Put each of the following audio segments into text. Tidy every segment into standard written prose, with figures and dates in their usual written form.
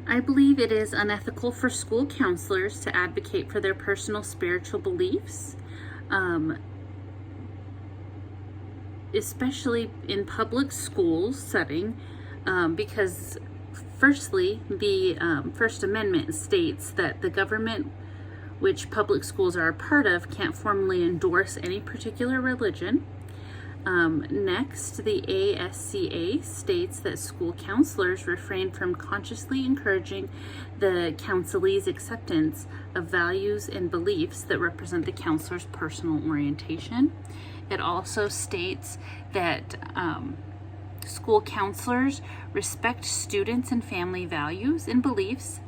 I believe it is unethical for school counselors to advocate for their personal spiritual beliefs, especially in public school setting, because firstly, the First Amendment states that the government which public schools are a part of can't formally endorse any particular religion. Next, the ASCA states that school counselors refrain from consciously encouraging the counselee's acceptance of values and beliefs that represent the counselor's personal orientation. It also states that school counselors respect students' and family values and beliefs,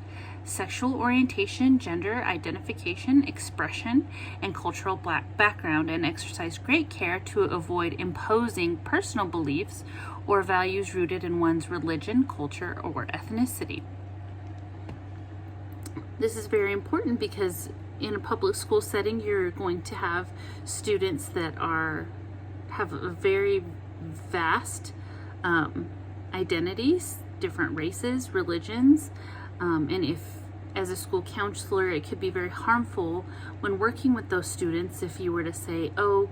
sexual orientation, gender identification, expression, and cultural background, and exercise great care to avoid imposing personal beliefs or values rooted in one's religion, culture, or ethnicity. This is very important because in a public school setting, you're going to have students that have a very vast identities, different races, religions, and if as a school counselor, it could be very harmful when working with those students if you were to say, oh,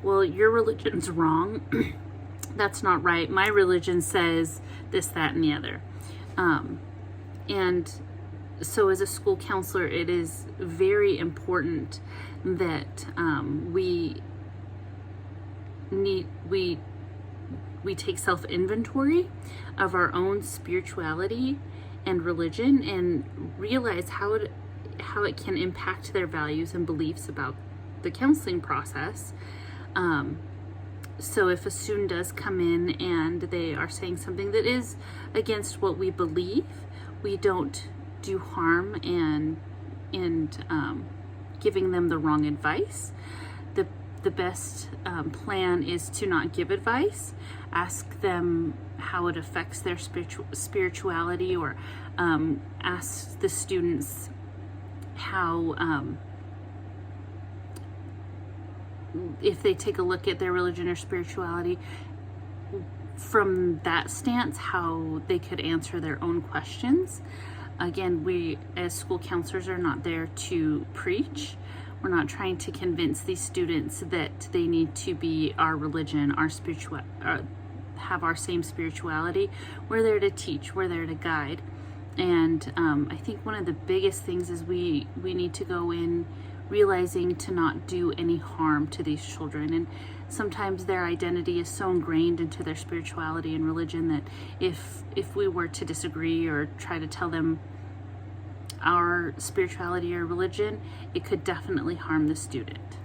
well, your religion's wrong. That's not right. My religion says this, that, and the other. And so as a school counselor, it is very important that we take self-inventory of our own spirituality and religion and realize how it can impact their values and beliefs about the counseling process. So if a student does come in and they are saying something that is against what we believe, we don't do harm and giving them the wrong advice. The best plan is to not give advice. Ask them how it affects their spirituality, or ask the students how, if they take a look at their religion or spirituality from that stance, how they could answer their own questions. Again, we as school counselors are not there to preach. We're not trying to convince these students that they need to be our religion, have our same spirituality. We're there to teach. We're there to guide. And I think one of the biggest things is we need to go in realizing to not do any harm to these children. And sometimes their identity is so ingrained into their spirituality and religion that if we were to disagree or try to tell them our spirituality or religion, it could definitely harm the student.